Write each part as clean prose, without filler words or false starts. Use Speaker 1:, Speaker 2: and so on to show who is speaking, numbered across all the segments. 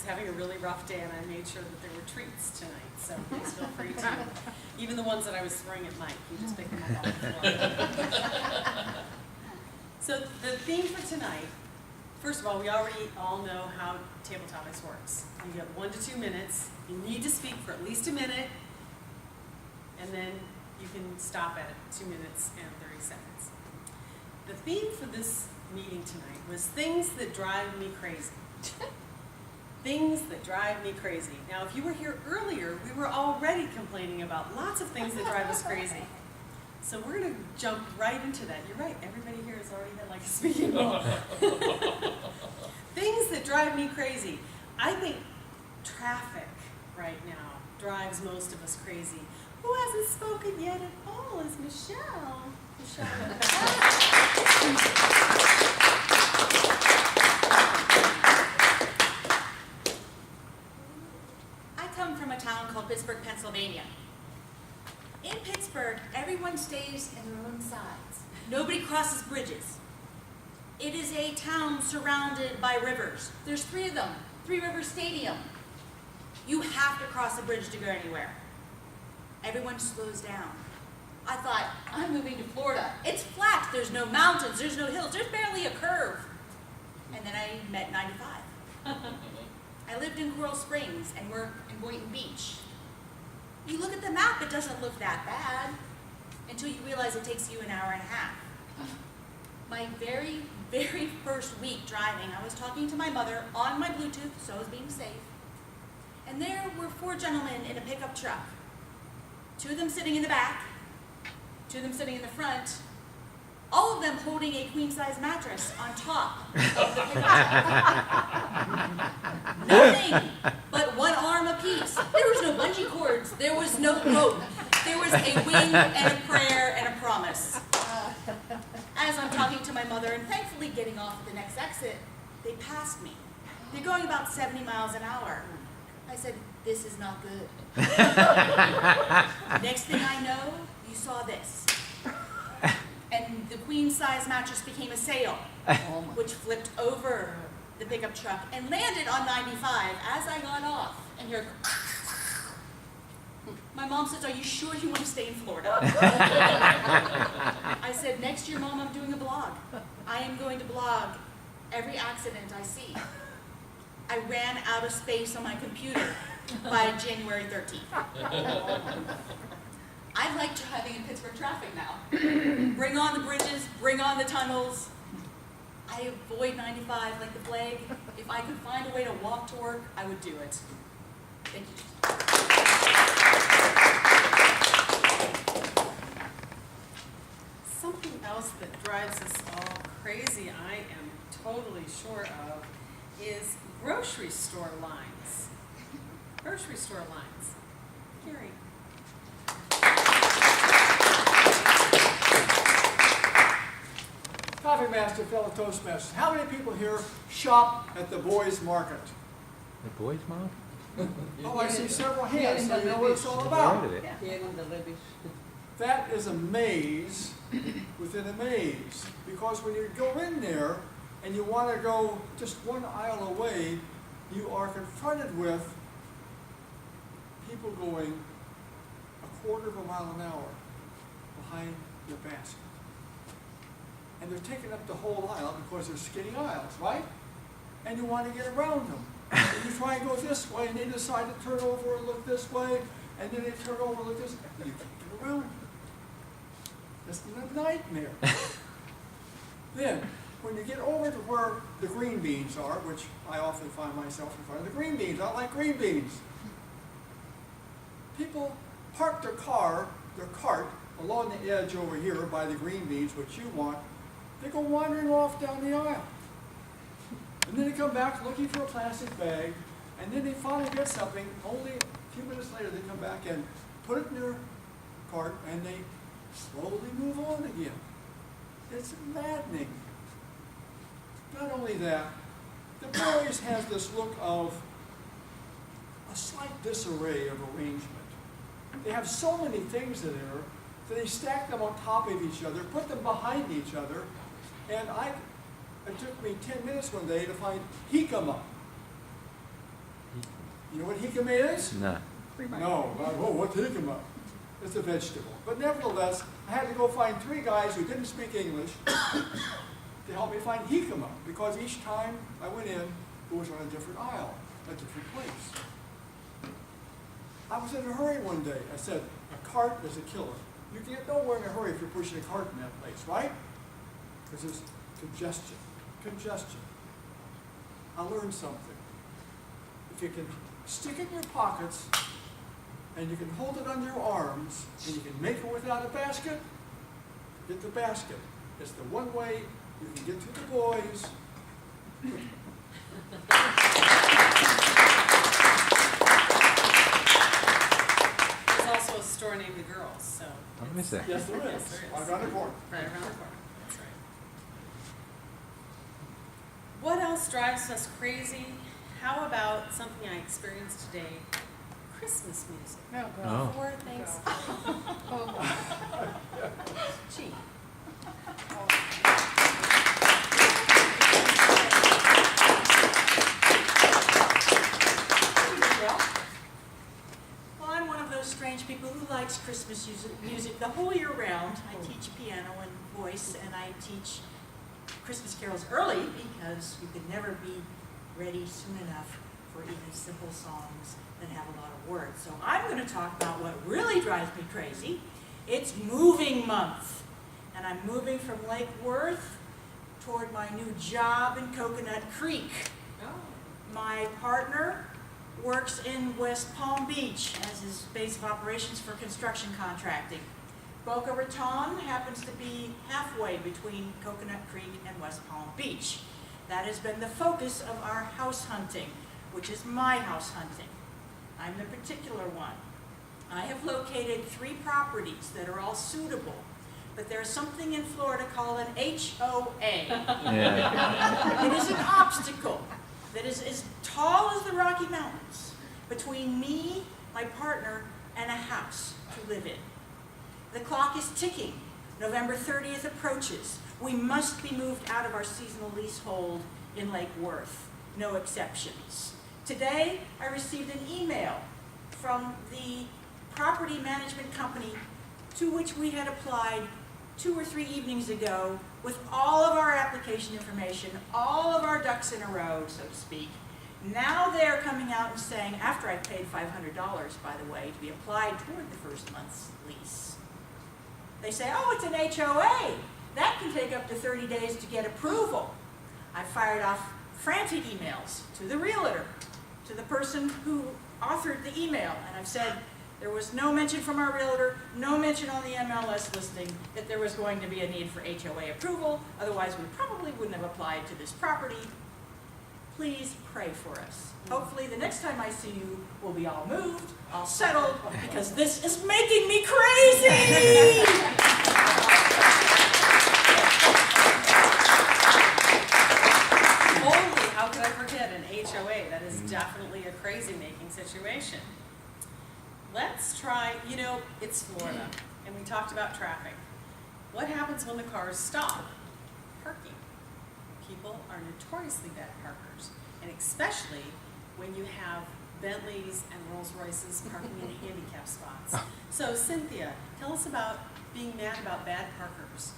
Speaker 1: having a really rough day, and I made sure that there were treats tonight, so please feel free to. Even the ones that I was throwing at Mike, you just pick them up off the floor. So the theme for tonight, first of all, we already all know how Table Topics works. You get 1 to 2 minutes. You need to speak for at least a minute, and then you can stop at 2 minutes and 30 seconds. The theme for this meeting tonight was things that drive me crazy. Things that drive me crazy. Now, if you were here earlier, we were already complaining about lots of things that drive us crazy. So we're going to jump right into that. You're right, everybody here has already had like a speaking role. Things that drive me crazy. I think traffic right now drives most of us crazy. Who hasn't spoken yet at all is Michelle.
Speaker 2: I come from a town called Pittsburgh, Pennsylvania. In Pittsburgh, everyone stays in their own sides. Nobody crosses bridges. It is a town surrounded by rivers. There's 3 of them, 3 River Stadium. You have to cross a bridge to go anywhere. Everyone slows down. I thought, I'm moving to Florida. It's flat, there's no mountains, there's no hills, there's barely a curve. And then I met 95. I lived in Coral Springs and worked in Boynton Beach. You look at the map, it doesn't look that bad until you realize it takes you an hour and a half. My very, very first week driving, I was talking to my mother on my Bluetooth, so I was being safe. And there were 4 gentlemen in a pickup truck. 2 of them sitting in the back, 2 of them sitting in the front, all of them holding a queen-size mattress on top of the pickup truck. Nothing but 1 arm apiece. There was no bungee cords. There was no rope. There was a wing and a prayer and a promise. As I'm talking to my mother and thankfully getting off at the next exit, they passed me. They're going about 70 miles an hour. I said, this is not good. Next thing I know, you saw this. And the queen-size mattress became a sail, which flipped over the pickup truck and landed on 95 as I got off. And here, my mom says, are you sure you want to stay in Florida? I said, next year, Mom, I'm doing a blog. I am going to blog every accident I see. I ran out of space on my computer by January 13th. I like driving in Pittsburgh traffic now. Bring on the bridges, bring on the tunnels. I avoid 95 like the plague. If I could find a way to walk to work, I would do it. Thank you.
Speaker 1: Something else that drives us all crazy, I am totally sure of, is grocery store lines. Grocery store lines. Gary.
Speaker 3: Coffee Master, fellow Toastmasters. How many people here shop at the Boys Market?
Speaker 4: The boys' mom?
Speaker 3: Oh, I see several hands, so you know what it's all about.
Speaker 4: Heard of it.
Speaker 3: That is a maze within a maze. Because when you go in there and you want to go just 1 aisle away, you are confronted with people going 1/4 of a mile an hour behind your basket. And they're taking up the whole aisle because they're skinny aisles, right? And you want to get around them. And you try and go this way, and they decide to turn over and look this way, and then they turn over and look this way, and you can't get around them. It's a nightmare. Then, when you get over to where the green beans are, which I often find myself in front of the green beans, I like green beans. People park their cart, along the edge over here by the green beans, which you want. They go wandering off down the aisle. And then they come back looking for a plastic bag, and then they finally get something. Only a few minutes later, they come back and put it in their cart, and they slowly move on again. It's maddening. Not only that, the Boys has this look of a slight disarray of arrangement. They have so many things in there that they stack them on top of each other, put them behind each other, and it took me 10 minutes one day to find jicama. You know what jicama is?
Speaker 4: No.
Speaker 3: No, what's jicama? It's a vegetable. But nevertheless, I had to go find 3 guys who didn't speak English to help me find jicama, because each time I went in, it was on a different aisle, a different place. I was in a hurry one day. I said, a cart is a killer. You get nowhere in a hurry if you're pushing a cart in that place, right? Because there's congestion. Congestion. I learned something. If you can stick it in your pockets, and you can hold it on your arms, and you can make it without a basket, get the basket. It's the one way you can get to the boys.
Speaker 1: There's also a store named The Girls, so.
Speaker 4: Oh, is there?
Speaker 3: Yes, there is.
Speaker 1: Yes, there is.
Speaker 3: Right around the corner.
Speaker 1: Right around the corner, that's right. What else drives us crazy? How about something I experienced today? Christmas music.
Speaker 4: Oh.
Speaker 1: For Thanksgiving. Gee.
Speaker 2: Well, I'm one of those strange people who likes Christmas music the whole year round. I teach piano and voice, and I teach Christmas carols early because you could never be ready soon enough for even simple songs that have a lot of words. So I'm going to talk about what really drives me crazy. It's moving month, and I'm moving from Lake Worth toward my new job in Coconut Creek. My partner works in West Palm Beach as his base of operations for construction contracting. Boca Raton happens to be halfway between Coconut Creek and West Palm Beach. That has been the focus of our house hunting, which is my house hunting. I'm the particular one. I have located 3 properties that are all suitable, but there's something in Florida called an HOA.
Speaker 4: Yeah.
Speaker 2: It is an obstacle that is as tall as the Rocky Mountains between me, my partner, and a house to live in. The clock is ticking. November 30th approaches. We must be moved out of our seasonal leasehold in Lake Worth. No exceptions. Today, I received an email from the property management company to which we had applied 2 or 3 evenings ago with all of our application information, all of our ducks in a row, so to speak. Now they're coming out and saying, after I paid $500, by the way, to be applied toward the first month's lease, they say, oh, it's an HOA. That can take up to 30 days to get approval. I fired off frantic emails to the realtor, to the person who authored the email, and I've said there was no mention from our realtor, no mention on the MLS listing that there was going to be a need for HOA approval, otherwise we probably wouldn't have applied to this property. Please pray for us. Hopefully the next time I see you, we'll be all moved, all settled, because this is making me crazy!
Speaker 1: Holy, how could I forget an HOA? That is definitely a crazy-making situation. Let's try, you know, it's Florida, and we talked about traffic. What happens when the cars stop? Parking. People are notoriously bad parkers, and especially when you have Bentleys and Rolls Royces parking in handicap spots. So Cynthia, tell us about being mad about bad parkers.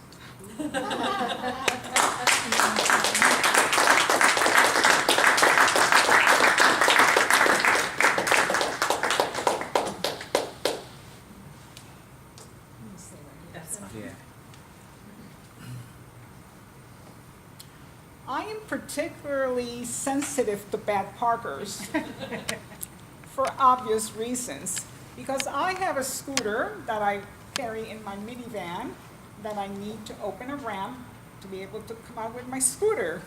Speaker 1: That's fine.
Speaker 4: Yeah.
Speaker 5: I am particularly sensitive to bad parkers for obvious reasons. Because I have a scooter that I carry in my minivan that I need to open a ramp to be able to come out with my scooter.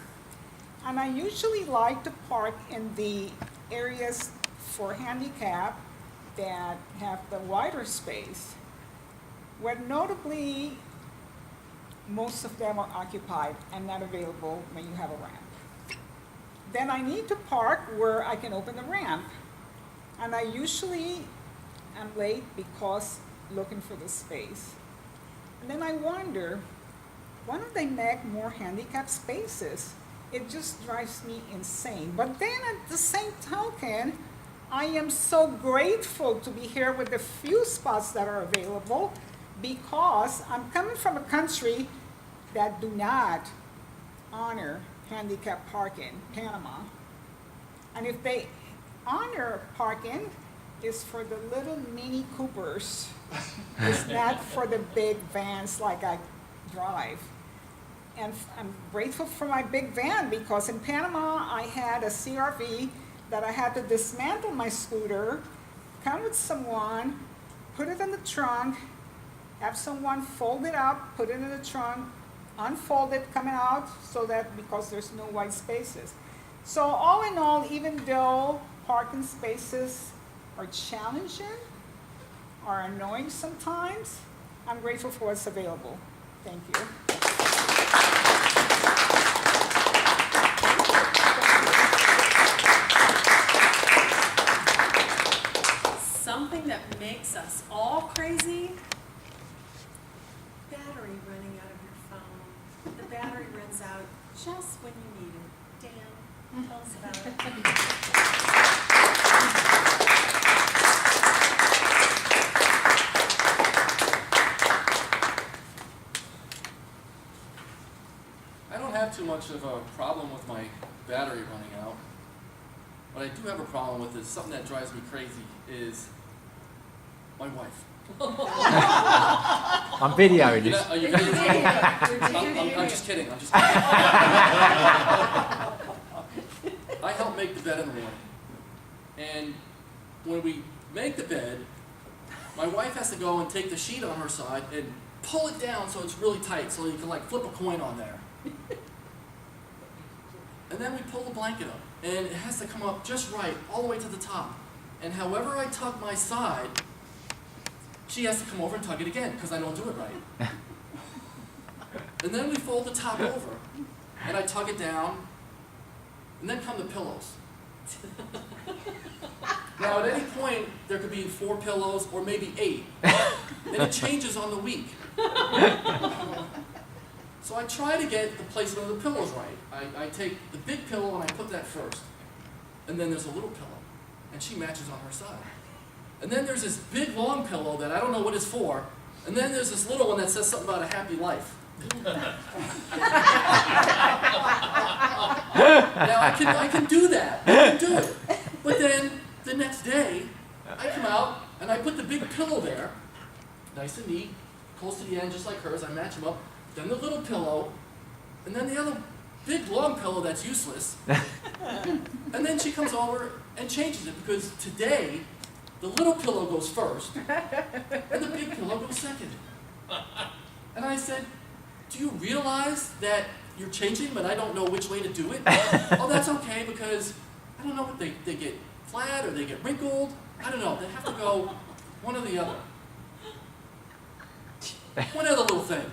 Speaker 5: And I usually like to park in the areas for handicap that have the wider space, where notably most of them are occupied and not available when you have a ramp. Then I need to park where I can open the ramp. And I usually am late because looking for the space. And then I wonder, why don't they make more handicap spaces? It just drives me insane. But then at the same token, I am so grateful to be here with the few spots that are available because I'm coming from a country that do not honor handicap parking, Panama. And if they honor parking, it's for the little Mini Coopers. It's not for the big vans like I drive. And I'm grateful for my big van because in Panama, I had a CRV that I had to dismantle my scooter, come with someone, put it in the trunk, have someone fold it up, put it in the trunk, unfold it coming out so that because there's no white spaces. So all in all, even though parking spaces are challenging, are annoying sometimes, I'm grateful for what's available. Thank you.
Speaker 1: Something that makes us all crazy, battery running out of your phone. The battery runs out just when you need it. Dan, tell us about it.
Speaker 6: I don't have too much of a problem with my battery running out. What I do have a problem with is something that drives me crazy is my wife.
Speaker 4: I'm videoing
Speaker 6: You
Speaker 4: this.
Speaker 6: know, are you kidding? I'm just kidding. I'm just kidding. I help make the bed in the morning. And when we make the bed, my wife has to go and take the sheet on her side and pull it down so it's really tight so you can like flip a coin on there. And then we pull the blanket up. And it has to come up just right, all the way to the top. And however I tug my side, she has to come over and tug it again, because I don't do it right. And then we fold the top over, and I tug it down, and then come the pillows. Now at any point, there could be 4 pillows, or maybe 8. And it changes on the week. So I try to get the placement of the pillows right. I take the big pillow and I put that first. And then there's a little pillow, and she matches on her side. And then there's this big long pillow that I don't know what it's for. And then there's this little one that says something about a happy life. Now I can do that. I can do it. But then the next day, I come out and I put the big pillow there, nice and neat, close to the end, just like hers. I match them up. Then the little pillow, and then the other big long pillow that's useless. And then she comes over and changes it because today the little pillow goes first and the big pillow goes second. And I said, do you realize that you're changing but I don't know which way to do it? Oh, that's okay because I don't know what they get flat or they get wrinkled. I don't know. They have to go one or the other. One other little thing.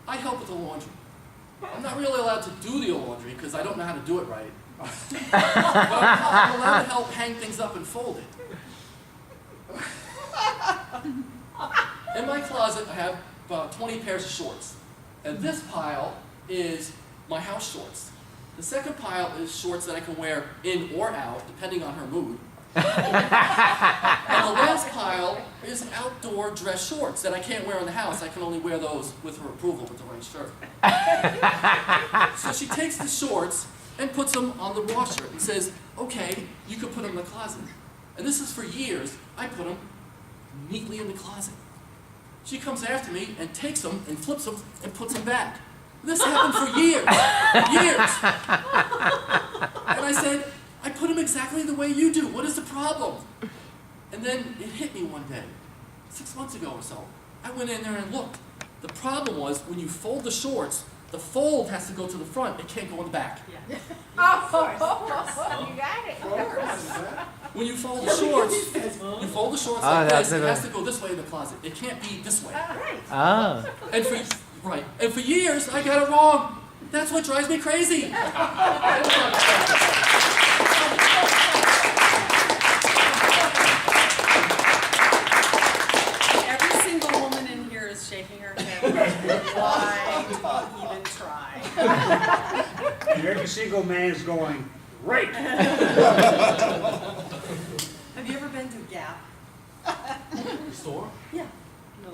Speaker 6: I help with the laundry. I'm not really allowed to do the laundry because I don't know how to do it right. But I'm allowed to help hang things up and fold it. In my closet, I have about 20 pairs of shorts. And this pile is my house shorts. The second pile is shorts that I can wear in or out, depending on her mood. And the last pile is outdoor dress shorts that I can't wear in the house. I can only wear those with her approval with the right shirt. So she takes the shorts and puts them on the washer and says, okay, you can put them in the closet. And this is for years. I put them neatly in the closet. She comes after me and takes them and flips them and puts them back. This happened for years. Years. And I said, I put them exactly the way you do. What is the problem? And then it hit me one day, 6 months ago or so. I went in there and looked. The problem was when you fold the shorts, the fold has to go to the front. It can't go in the back.
Speaker 1: Yeah.
Speaker 2: Of course. You got it.
Speaker 6: When you fold the shorts, you fold the shorts like this. It has to go this way in the closet. It can't be this way.
Speaker 4: Oh.
Speaker 6: And for years, I got it wrong. That's what drives me crazy.
Speaker 1: Every single woman in here is shaking her head. Why even try?
Speaker 7: And every single man is going,
Speaker 6: great.
Speaker 1: Have you ever been to Gap?
Speaker 6: Store?
Speaker 1: Yeah. No.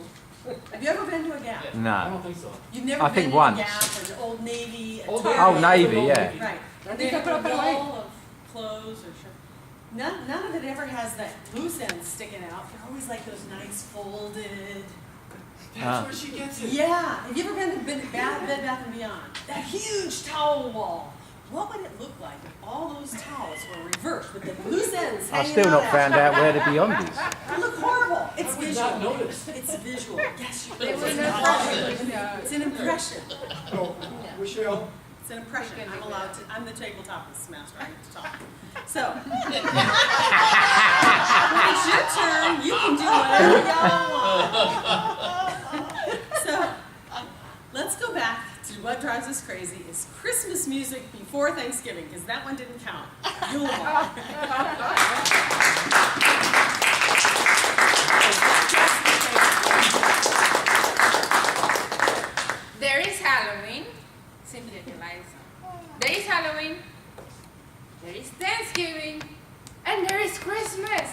Speaker 1: Have you ever been to a Gap?
Speaker 6: I
Speaker 4: No.
Speaker 6: don't think so.
Speaker 1: You've never
Speaker 4: I
Speaker 1: been
Speaker 4: think
Speaker 1: to
Speaker 4: once.
Speaker 1: a Gap or an Old Navy? A
Speaker 6: Old
Speaker 1: Target?
Speaker 4: Oh, Navy, yeah.
Speaker 1: Right.
Speaker 6: I
Speaker 1: They
Speaker 6: think I
Speaker 1: have
Speaker 6: put
Speaker 1: a
Speaker 6: up that way.
Speaker 1: wall of clothes or shirt. None of it ever has that loose end sticking out. They're always like those nice folded.
Speaker 6: That's where she gets it.
Speaker 1: Yeah. Have you ever been to Bed Bath & Beyond? That huge towel wall. What would it look like if all those towels were reversed with the loose ends
Speaker 4: I've
Speaker 1: hanging
Speaker 4: still not
Speaker 1: out?
Speaker 4: found out where the beyond is.
Speaker 1: It look horrible. It's
Speaker 6: I would
Speaker 1: visual.
Speaker 6: not notice.
Speaker 1: It's visual. Yes, you
Speaker 2: It
Speaker 1: would.
Speaker 2: was an
Speaker 1: It's an impression.
Speaker 3: So, Michelle,
Speaker 1: It's an impression. I'm allowed to. I'm the tabletopist master. I get to talk. So when it's your turn, you can do whatever y'all want. So let's go back to what drives us crazy is Christmas music before Thanksgiving, because that one didn't count. Yule log.
Speaker 7: There is Halloween. Simply the lights on. There is Halloween. There is Thanksgiving. And there is Christmas.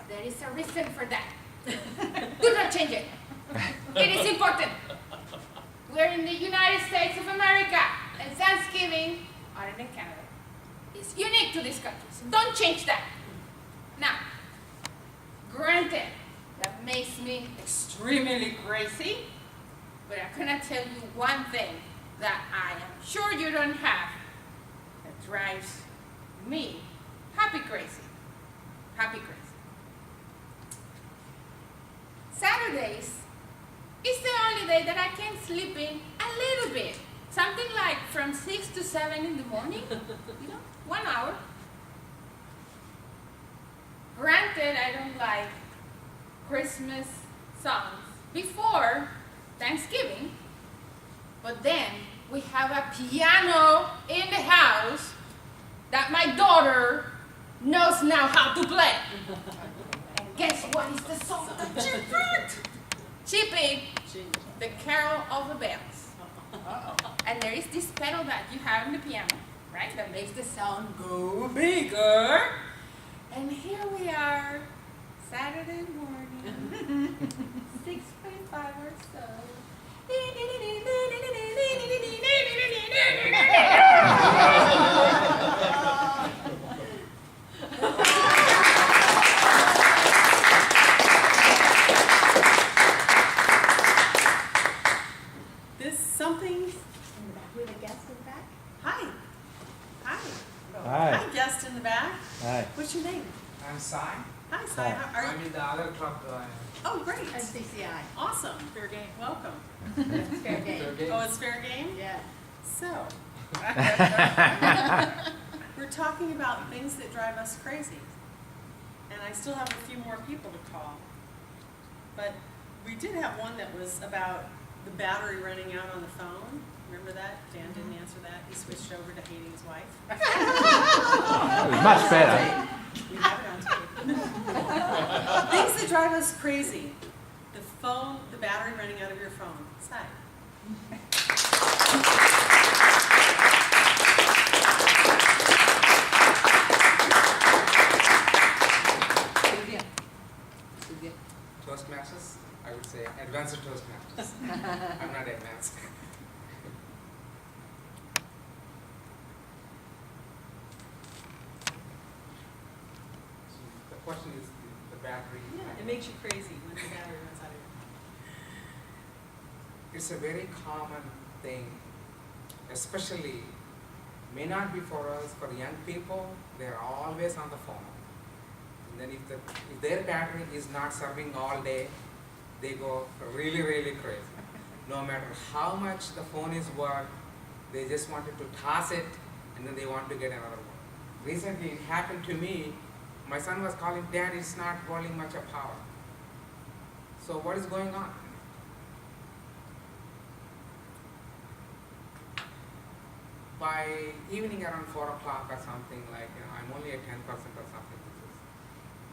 Speaker 7: There is a reason for that. Do not change it. It is important. We're in the United States of America. And Thanksgiving, other than Canada, is unique to this country. So don't change that. Now, granted, that makes me extremely crazy. But I'm gonna tell you one thing that I am sure you don't have that drives me happy crazy. Happy crazy. Saturdays is the only day that I can sleep in a little bit. Something like from 6 to 7 in the morning, 1 hour. Granted, I don't like Christmas songs before Thanksgiving, but then we have a piano in the house that my daughter knows now how to play. And guess what is the song that she picked? She picked The Carol of the Bells. And there is this pedal that you have in the piano, right, that makes the sound go bigger. And here we are, Saturday morning, 6:45 or so.
Speaker 1: This something.
Speaker 2: With a guest in the back?
Speaker 1: Hi. Hi.
Speaker 4: Hi.
Speaker 1: Hi, guest in the back.
Speaker 4: Hi.
Speaker 1: What's your name?
Speaker 8: I'm Sai.
Speaker 1: Hi, Sai. How are
Speaker 8: I'm
Speaker 1: you?
Speaker 8: in the other club.
Speaker 1: Oh, great.
Speaker 2: NCCI.
Speaker 1: Awesome. Fair game. Welcome.
Speaker 2: It's fair game.
Speaker 1: Oh, it's fair game?
Speaker 2: Yeah.
Speaker 1: So, we're talking about things that drive us crazy. And I still have a few more people to call. But we did have one that was about the battery running out on the phone. Remember that? Dan didn't answer that. He switched over to hating his wife.
Speaker 4: It was much better.
Speaker 1: We have it on tape. Things that drive us crazy. The phone, the battery running out of your phone. Sai.
Speaker 8: Toastmasters. I would say advanced Toastmasters. I'm not advanced. So the question is the battery.
Speaker 1: Yeah, it makes you crazy when the battery runs out of your
Speaker 8: It's a very common thing, especially may not be for us, for young people, they're always on the phone. And then if their battery is not serving all day, they go really, really crazy. No matter how much the phone is worth, they just wanted to toss it and then they want to get another one. Recently it happened to me. My son was calling, Dad, it's not holding much of power. So what is going on? By evening around 4 o'clock or something, like, I'm only at 10% or something.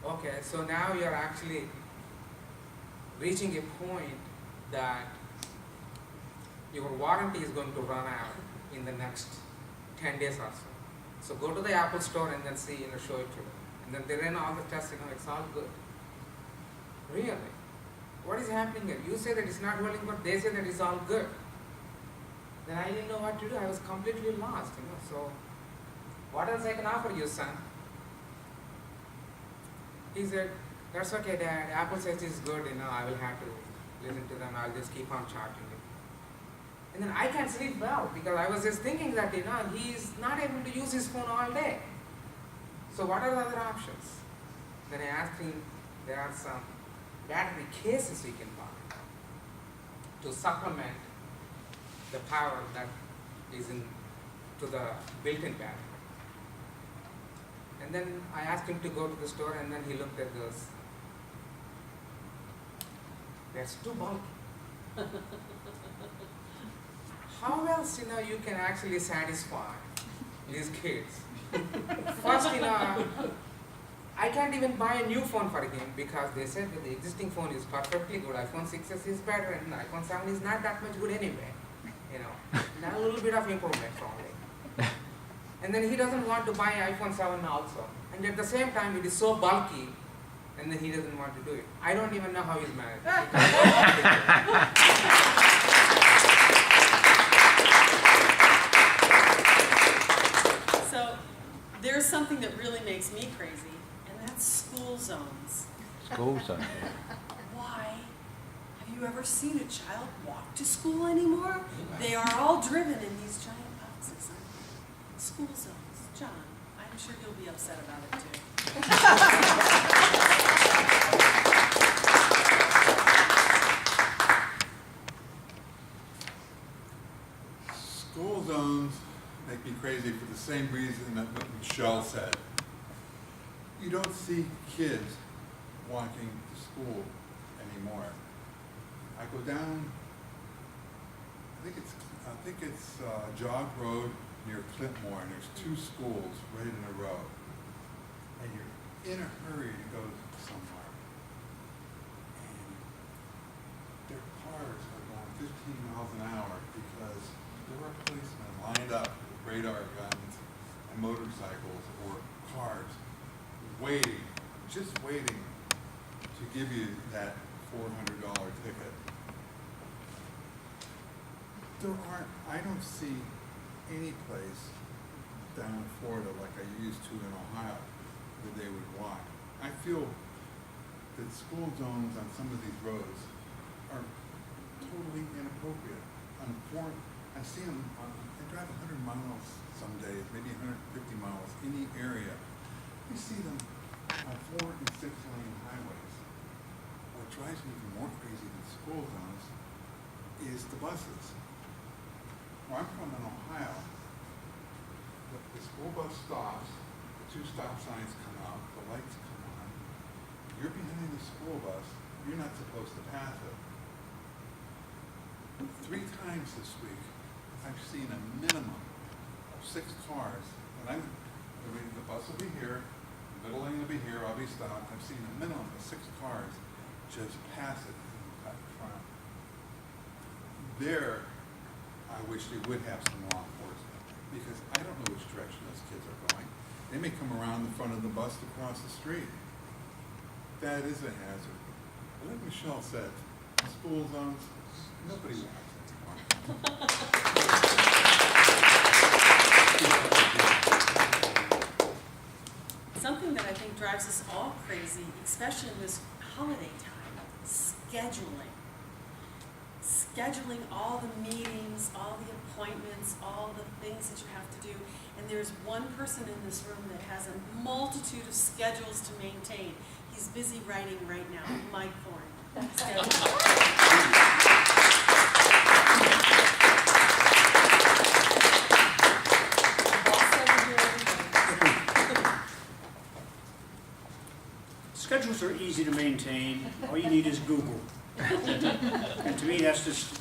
Speaker 8: Okay, so now you're actually reaching a point that your warranty is going to run out in the next 10 days or so. So go to the Apple store and then see, show it to them. And then they ran all the tests, it's all good. Really? What is happening here? You say that it's not holding, but they say that it's all good. Then I didn't know what to do. I was completely lost, So what else I can offer you, son? He said, that's okay, Dad. Apple says it's good, I will have to listen to them. I'll just keep on charging it. And then I can't sleep well because I was just thinking that, he's not able to use his phone all day. So what are the other options? Then I asked him, there are some battery cases we can buy to supplement the power that is in to the built-in battery. And then I asked him to go to the store, and then he looked at those. That's too bulky. How else, you can actually satisfy these kids? First, I can't even buy a new phone for him because they said that the existing phone is perfectly good. iPhone 6s is better, and iPhone 7 is not that much good anyway. Now a little bit of improvement only. And then he doesn't want to buy iPhone 7 also. And at the same time, it is so bulky, and then he doesn't want to do it. I don't even know how he's managed.
Speaker 1: So there's something that really makes me crazy, and that's school zones.
Speaker 4: School zone.
Speaker 1: Why have you ever seen a child walk to school anymore? They are all driven in these giant boxes. School zones. John, I'm sure you'll be upset about it too.
Speaker 9: School zones make me crazy for the same reason that what Michelle said. You don't see kids walking to school anymore. I go down, I think it's Jog Road near Clintmore, and there's two schools right in a row. And you're in a hurry to go somewhere. And their cars are going 15 miles an hour because there are policemen lined up with radar guns and motorcycles or cars waiting, just waiting to give you that $400 ticket. I don't see any place down in Florida like I used to in Ohio where they would walk. I feel that school zones on some of these roads are totally inappropriate. I see them, I drive 100 miles some days, maybe 150 miles in the area. You see them on 4 and 6 lane highways. What drives me even more crazy than school zones is the buses. Where I'm from in Ohio, the school bus stops, the two stop signs come out, the lights come on. You're behind the school bus, you're not supposed to pass it. 3 times this week, I've seen a minimum of 6 cars, and the bus will be here, the middle lane will be here, I'll be stopped. I've seen a minimum of 6 cars just pass it in front. There, I wish they would have some law enforcement, because I don't know which direction those kids are going. They may come around the front of the bus to cross the street. That is a hazard. But like Michelle said, school zones, nobody walks anymore.
Speaker 1: Something that I think drives us all crazy, especially in this holiday time, scheduling. Scheduling all the meetings, all the appointments, all the things that you have to do. And there's one person in this room that has a multitude of schedules to maintain. He's busy writing right now, Mike Thorne.
Speaker 10: Schedules are easy to maintain. All you need is Google. And to me, that's just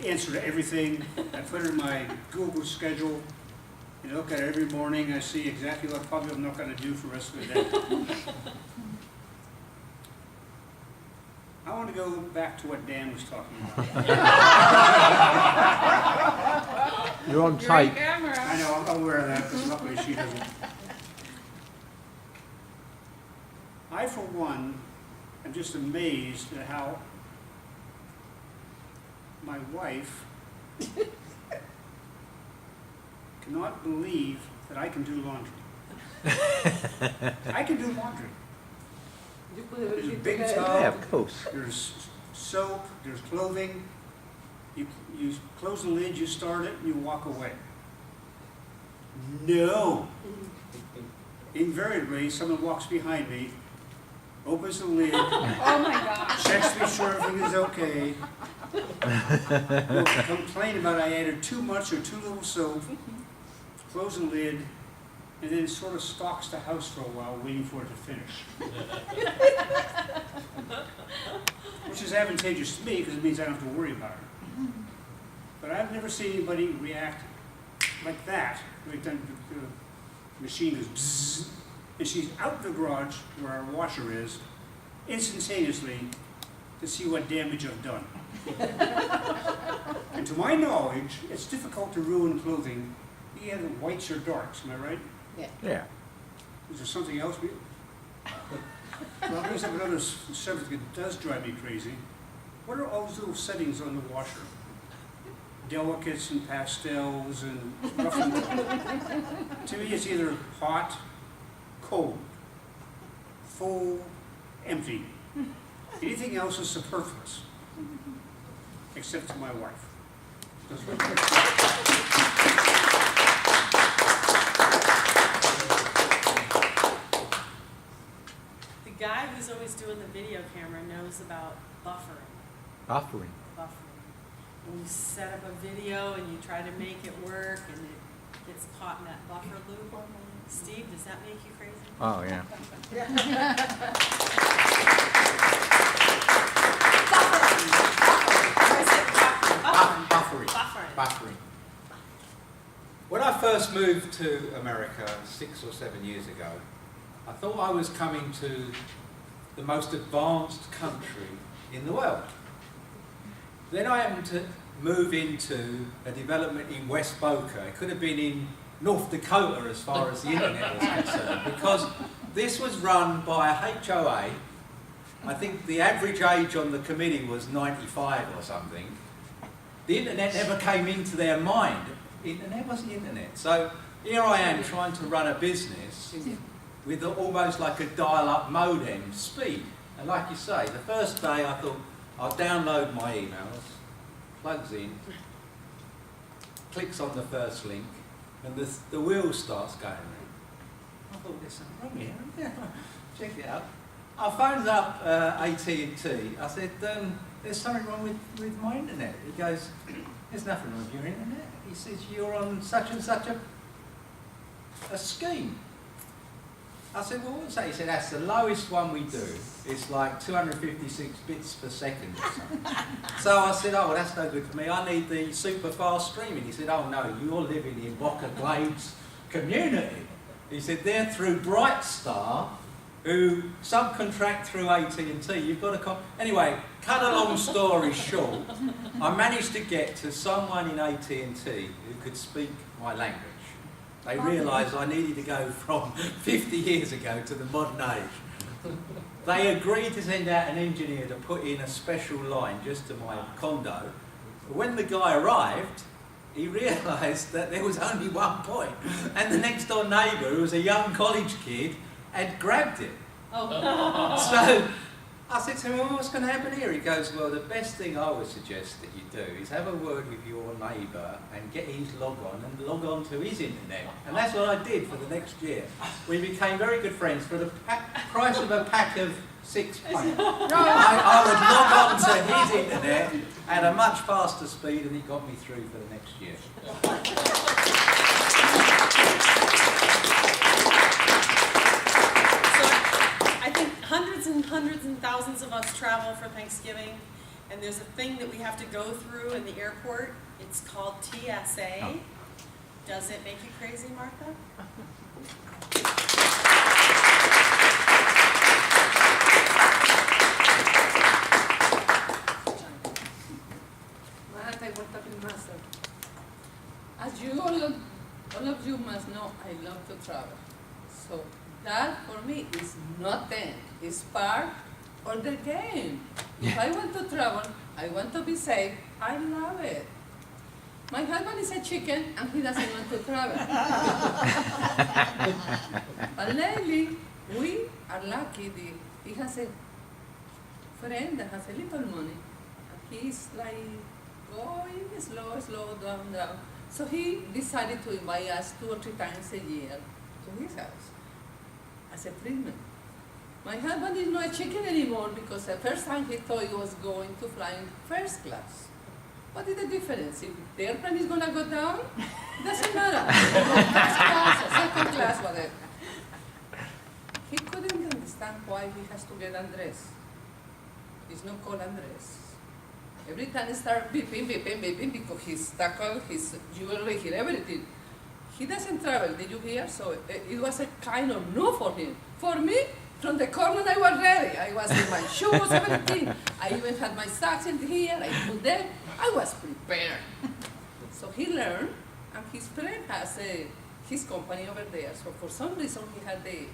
Speaker 10: the answer to everything. I put it in my Google schedule. You look at it every morning. I see exactly what probably I'm not going to do for the rest of the day. I want to go back to what Dan was talking about.
Speaker 4: You're on
Speaker 7: You're on
Speaker 4: tape.
Speaker 7: camera.
Speaker 10: I know. well aware of that, but luckily she doesn't. I, for one, am just amazed at how my wife cannot believe that I can do laundry. I can do laundry. There's a big
Speaker 4: Yeah,
Speaker 10: tub,
Speaker 4: of course.
Speaker 10: there's soap, there's clothing. You close the lid, you start it, and you walk away. No. Invariably, someone walks behind me, opens the lid,
Speaker 7: Oh my gosh.
Speaker 10: checks to be sure everything is okay. Will complain about I added too much or too little soap, close the lid, and then sort of stalks the house for a while, waiting for it to finish. Which is advantageous to me, because it means I don't have to worry about it. But I've never seen anybody react like that. Like the machine goes bzzz, and she's out in the garage where our washer is, instantaneously, to see what damage I've done. And to my knowledge, it's difficult to ruin clothing, either whites or darks, am I right?
Speaker 4: Yeah.
Speaker 10: Is there something else? Well, brings up another subject that does drive me crazy. What are all those little settings on the washer? Delicates and pastels and rough and to me, it's either hot, cold, full, empty. Anything else is superfluous, except to my wife. That's what
Speaker 1: The guy who's always doing the video camera knows about buffering.
Speaker 4: Buffering.
Speaker 1: When you set up a video and you try to make it work and it gets caught in that buffer loop. Steve, does that make you crazy?
Speaker 4: Oh, yeah.
Speaker 11: Buffering. When I first moved to America 6 or 7 years ago, I thought I was coming to the most advanced country in the world. Then I happened to move into a development in West Boca. It could have been in North Dakota as far as the internet was concerned, because this was run by a HOA. I think the average age on the committee was 95 or something. The internet never came into their mind. Internet wasn't internet. So here I am trying to run a business with almost like a dial-up modem speed. And like you say, the first day I thought, I'll download my emails, plugs in, clicks on the first link, and the wheel starts going round. I thought, there's something wrong here. Yeah, check it out. I phoned up AT&T. I said, there's something wrong with my internet. He goes, there's nothing wrong with your internet. He says, you're on such and such a scheme. I said, well, what's that? He said, that's the lowest one we do. It's like 256 bits per second or something. So I said, oh, well, that's no good for me. I need the super fast streaming. He said, oh, no, you're living in Boca Glades community. He said, they're through Brightstar, who subcontract through AT&T. You've got to... Anyway, cut a long story short, I managed to get to someone in AT&T who could speak my language. They realised I needed to go from 50 years ago to the modern age. They agreed to send out an engineer to put in a special line just to my condo. When the guy arrived, he realised that there was only one point, and the next door neighbour, who was a young college kid, had grabbed it.
Speaker 1: Oh.
Speaker 11: So I said to him, well, what's going to happen here? He goes, well, the best thing I would suggest that you do is have a word with your neighbour and get his log on to his internet. And that's what I did for the next year. We became very good friends. For the price of a pack of 6 pints, I would log on to his internet at a much faster speed, and he got me through for the next year.
Speaker 1: Hundreds and thousands of us travel for Thanksgiving, and there's a thing that we have to go through in the airport. It's called TSA.
Speaker 4: Oh.
Speaker 1: Does it make you crazy, Martha?
Speaker 7: Marta, igual está filmando. Ayúdalo.
Speaker 12: all of you must know I love to travel. So that for me is nothing. It's part of the game. If I want to travel, I want to be safe, I love it. My husband is a chicken and he doesn't want to travel. But lately, we are lucky. He has a friend that has a little money. And he's like going slow, down. So he decided to invite us 2 or 3 times a year to his house as a treatment. My husband is not a chicken anymore because the first time he thought he was going to fly in first class. What is the difference? If the airplane is going to go down, it doesn't matter. First class or second class, whatever. He couldn't understand why he has to get undressed. It's not called undress. Every time he starts beeping, because he's tackled his jewelry, his everything. He doesn't travel, did you hear? So it was a kind of no for him. For me, from the corner I was ready. I was in my shoes, everything. I even had my socks in here, I put them. I was prepared. So he learned, and his friend has his company over there. So for some reason he had the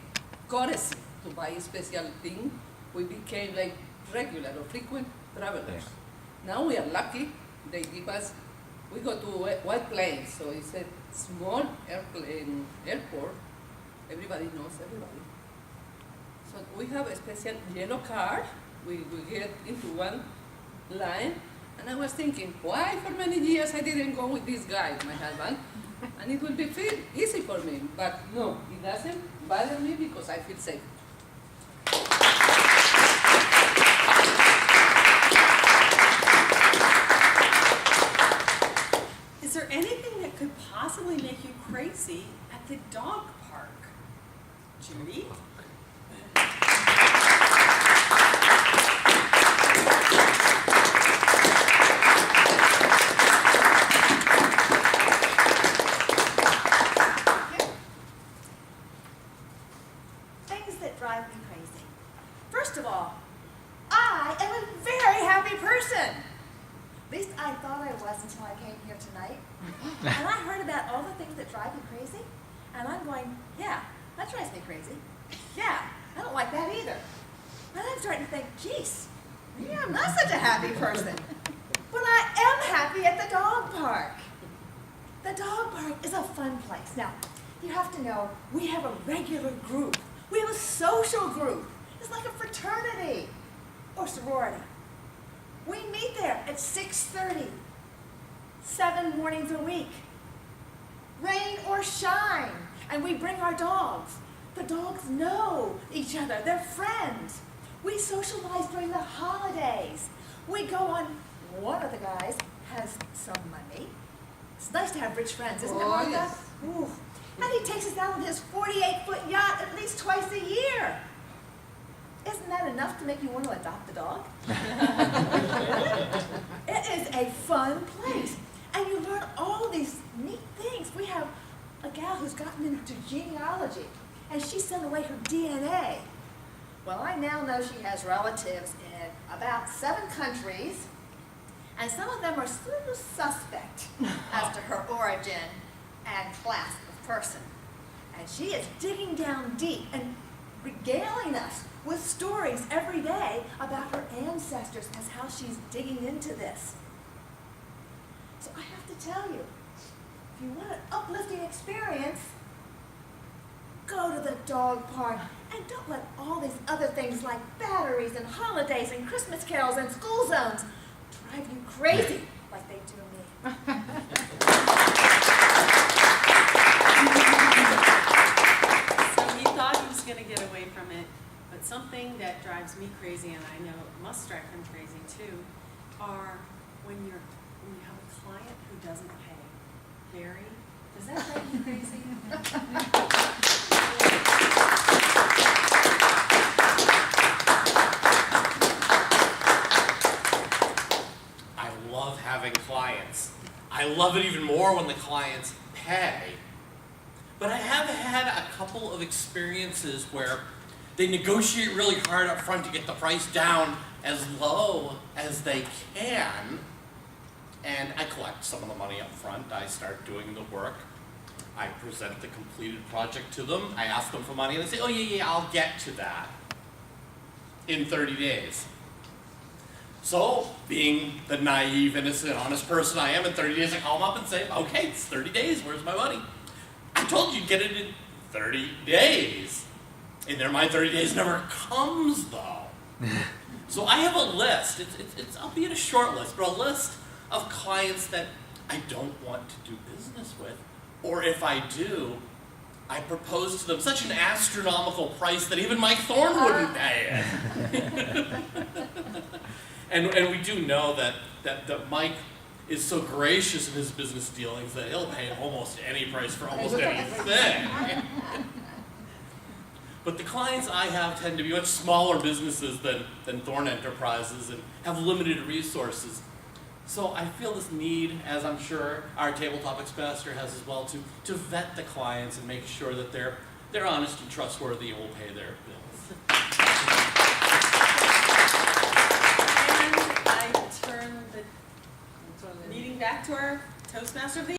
Speaker 12: courtesy to buy a special thing. We became like regular or frequent travelers.
Speaker 4: Yeah.
Speaker 12: Now we are lucky. They give us, we go to white plains, so it's a small airplane airport. Everybody knows everybody. So we have a special yellow card. We get into one line, and I was thinking, why for many years I didn't go with this guy, my husband, and it would be easy for me. But no, it doesn't bother me because I feel safe.
Speaker 1: Is there anything that could possibly make you crazy at the dog park? Judy?
Speaker 2: Things that drive me crazy. First of all, I am a very happy person. At least I thought I was until I came here tonight. And I heard about all the things that drive me crazy, and I'm going, yeah, that drives me crazy. Yeah, I don't like that either. And I'm starting to think, geez, maybe I'm not such a happy person. But I am happy at the dog park. The dog park is a fun place. Now, you have to know, we have a regular group. We have a social group. It's like a fraternity or sorority. We meet there at 6:30, 7 mornings a week, rain or shine, and we bring our dogs. The dogs know each other, they're friends. We socialize during the holidays. We go on, one of the guys has some money. It's nice to have rich friends, isn't it, Martha?
Speaker 12: Yes.
Speaker 2: Ooh. And he takes us out on his 48-foot yacht at least twice a year. Isn't that enough to make you want to adopt a dog? It is a fun place. And you learn all these neat things. We have a gal who's gotten into genealogy, and she sent away her DNA. Well, I now know she has relatives in about 7 countries, and some of them are sort of suspect as to her origin and class of person. And she is digging down deep and regaling us with stories every day about her ancestors as how she's digging into this. So I have to tell you, if you want an uplifting experience, go to the dog park and don't let all these other things like batteries and holidays and Christmas carols and school zones drive you crazy like they do me.
Speaker 1: So he thought he was going to get away from it, but something that drives me crazy, and I know it must drive him crazy too, are when you have a client who doesn't pay. Barry, does that drive you crazy?
Speaker 13: I love having clients. I love it even more when the clients pay. But I have had a couple of experiences where they negotiate really hard up front to get the price down as low as they can. And I collect some of the money up front. I start doing the work. I present the completed project to them, I ask them for money, and they say, oh yeah, I'll get to that in 30 days. So, being the naive, innocent, honest person I am, in 30 days I call them up and say, okay, it's 30 days, where's my money? I told you to get it in 30 days. In their mind, 30 days never comes though. So I have a list, it's albeit a short list, but a list of clients that I don't want to do business with. Or if I do, I propose to them such an astronomical price that even Mike Thorne wouldn't pay it. and we do know that Mike is so gracious in his business dealings that he'll pay almost any price for almost anything. But the clients I have tend to be much smaller businesses than Thorne Enterprises and have limited resources. So I feel this need, as I'm sure our Table Topics Master has as well, to vet the clients and make sure that they're honest and trustworthy and will pay their bills.
Speaker 1: And I turn the meeting back to our Toastmaster of the